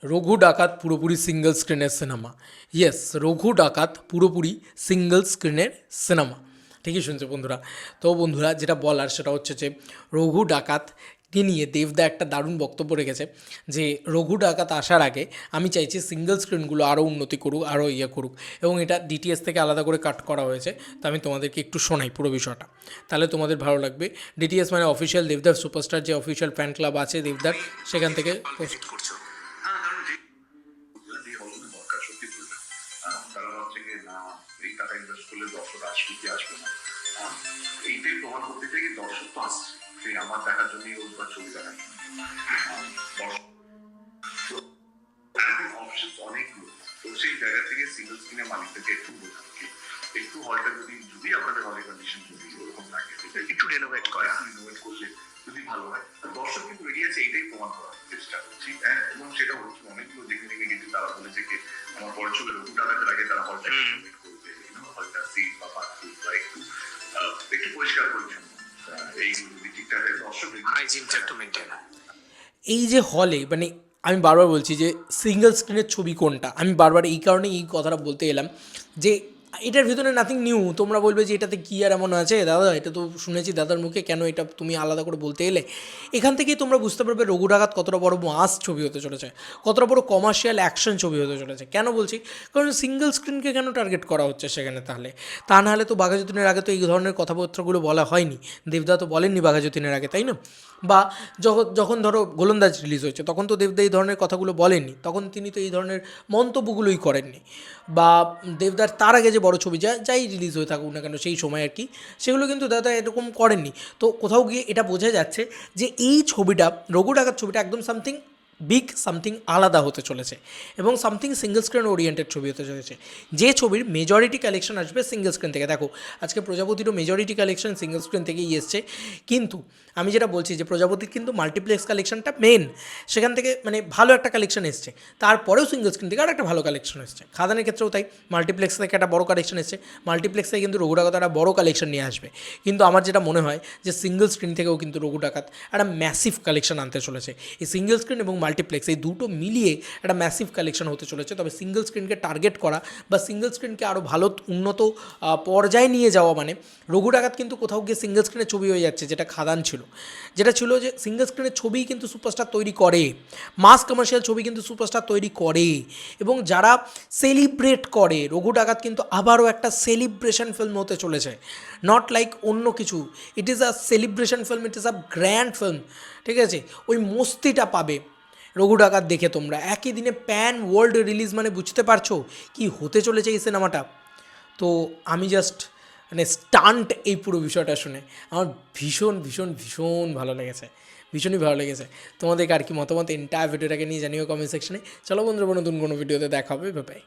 রঘু ডাকাত পুরোপুরি সিঙ্গেল স্ক্রিনের সিনেমা। ইয়েস, রঘু ডাকাত পুরোপুরি সিঙ্গেল স্ক্রিনের সিনেমা। ঠিকই শুনছো বন্ধুরা। তো বন্ধুরা, যেটা বলার সেটা হচ্ছে যে রঘু ডাকাতকে নিয়ে দেবদা একটা দারুণ বক্তব্য রেখেছে যে রঘু ডাকাত আসার আগে আমি চাইছি সিঙ্গেল স্ক্রিনগুলো আরও উন্নতি করুক, আরও করুক, এবং এটা ডিটিএস থেকে আলাদা করে কাট করা হয়েছে। তো আমি তোমাদেরকে একটু শোনাই পুরো বিষয়টা, তাহলে তোমাদের ভালো লাগবে। ডিটিএস মানে অফিসিয়াল দেবদার সুপারস্টার, যে অফিসিয়াল ফ্যান ক্লাব আছে দেবদার, সেখান থেকে পোস্ট। তারা ভাবছে যে না, এই টাকা ইনভেস্ট করলে দর্শক আসবে কি আসবে না, এইটাই প্রমাণ করতে চাই কি দর্শক তো আসছে, সেই আমার দেখার জন্যই ওর ছবি দেখার জন্য অপশন অনেকগুলো। তো সেই জায়গা থেকে সিঙ্গল স্ক্রিনের মালিকদেরকে একটু বোঝানো, একটু হলটা যদি আপনাদের হলের কন্ডিশন যদি ওরকম লাগে একটু রেনোভেট করা, রিনোভেট করলে যদি ভালো হয়। দর্শক কিন্তু বেরিয়েছে, এইটাই প্রমাণ করার চেষ্টা করছি, এবং সেটা হচ্ছে অনেকগুলো দেখে দেখে কিন্তু তারা বলেছে যে আমার পরের ছবি রঘু ডাকাতের আগে তারা হলটা রিনোভেট করবে, হলটা সিট বা বাথরুম বা একটু পরিষ্কার পরিচ্ছন্ন, এইগুলো যদি ঠিকঠাক দর্শক হাইজিনটা একটু মেনটেন হয়। এই যে হলে মানে আমি বারবার বলছি যে সিঙ্গেল স্ক্রিনের ছবি কোনটা, আমি বারবার এই কারণে এই কথাটা বলতে এলাম যে এটার ভিতরে নাথিং নিউ। তোমরা বলবে যে এটাতে কী আর এমন আছে দাদা, এটা তো শুনেছি দাদার মুখে, কেন এটা তুমি আলাদা করে বলতে এলে? এখান থেকেই তোমরা বুঝতে পারবে রঘু ডাকাত কতটা বড় মাস ছবি হতে চলেছে, কতটা বড় কমার্শিয়াল অ্যাকশন ছবি হতে চলেছে। কেন বলছি? কারণ সিঙ্গেল স্ক্রিনকে কেন টার্গেট করা হচ্ছে সেখানে? তাহলে তা নাহলে তো বাঘাযতীনের আগে তো এই ধরনের কথাবার্তাগুলো বলা হয়নি, দেবদা তো বলেননি বাঘাযতীনের আগে, তাই না? বা যখন ধরো গোলন্দাজ রিলিজ হয়েছে তখন তো দেবদা এই ধরনের কথাগুলো বলেননি, তখন তিনি তো এই ধরনের মন্তব্যগুলোই করেননি। বা দেবদার তার আগে যে বড় ছবি যাই রিলিজ হয়ে থাকুক না কেন সেই সময় আর কি, সেগুলো কিন্তু দাদা এরকম করেননি। তো কোথাও গিয়ে এটা বোঝা যাচ্ছে যে এই ছবিটা, রঘু ডাকাত ছবিটা একদম সামথিং বিগ, সামথিং আলাদা হতে চলেছে, এবং সামথিং সিঙ্গেল স্ক্রিন ওরিয়েন্টেড ছবি হতে চলেছে, যে ছবির মেজরিটি কালেকশন আসবে সিঙ্গেল স্ক্রিন থেকে। দেখো আজকে প্রজাপতিরও মেজরিটি কালেকশন সিঙ্গেল স্ক্রিন থেকেই এসছে, কিন্তু আমি যেটা বলছি যে প্রজাপতির কিন্তু মাল্টিপ্লেক্স কালেকশনটা মেন, সেখান থেকে মানে ভালো একটা কালেকশন এসছে, তারপরেও সিঙ্গেল স্ক্রিন থেকে আর একটা ভালো কালেকশন এসছে। খাদানের ক্ষেত্রেও তাই, মাল্টিপ্লেক্স থেকে একটা বড় কালেকশন এসছে, মাল্টিপ্লেক্স থেকে কিন্তু রঘু ডাকাত একটা বড় কালেকশন নিয়ে আসবে। কিন্তু আমার যেটা মনে হয় যে সিঙ্গেল স্ক্রিন থেকেও কিন্তু রঘু ডাকাত একটা ম্যাসিভ কালেকশন আনতে চলেছে। এই সিঙ্গেল স্ক্রিন এবং মাল্টিপ্লেক্স এই দুটো মিলিয়ে একটা ম্যাসিভ কালেকশন হতে চলেছে। তবে সিঙ্গেল স্ক্রিনকে টার্গেট করা বা সিঙ্গেল স্ক্রিনকে আরও ভালো উন্নত পর্যায়ে নিয়ে যাওয়া মানে রঘু ডাকাত কিন্তু কোথাও গিয়ে সিঙ্গেল স্ক্রিনের ছবি হয়ে যাচ্ছে, যেটা খাদান ছিল, যেটা ছিল যে সিঙ্গেল স্ক্রিনের ছবিই কিন্তু সুপারস্টার তৈরি করে, মাস কমার্শিয়াল ছবি কিন্তু সুপারস্টার তৈরি করে, এবং যারা সেলিব্রেট করে, রঘু ডাকাত কিন্তু আবারও একটা সেলিব্রেশন ফিল্ম হতে চলেছে, নট লাইক অন্য কিছু। It is a celebration film, it is a grand film, ঠিক আছে? ওই মস্তিটা পাবে রঘু ডাকাত দেখে তোমরা। একই দিনে প্যান ওয়ার্ল্ড রিলিজ মানে বুঝতে পারছো কি হতে চলেছে এই সিনেমাটা। তো আমি জাস্ট মানে স্টান্ট এই পুরো বিষয়টা শুনে আমার ভীষণ ভীষণ ভীষণ ভালো লেগেছে, ভীষণই ভালো লেগেছে। তোমাদেরকে আর কি মতামত এন্টায়ার ভিডিওটাকে নিয়ে জানিও কমেন্ট সেকশনে। চলো বন্ধুরা, নতুন কোনো ভিডিওতে দেখা হবে, বাই বাই।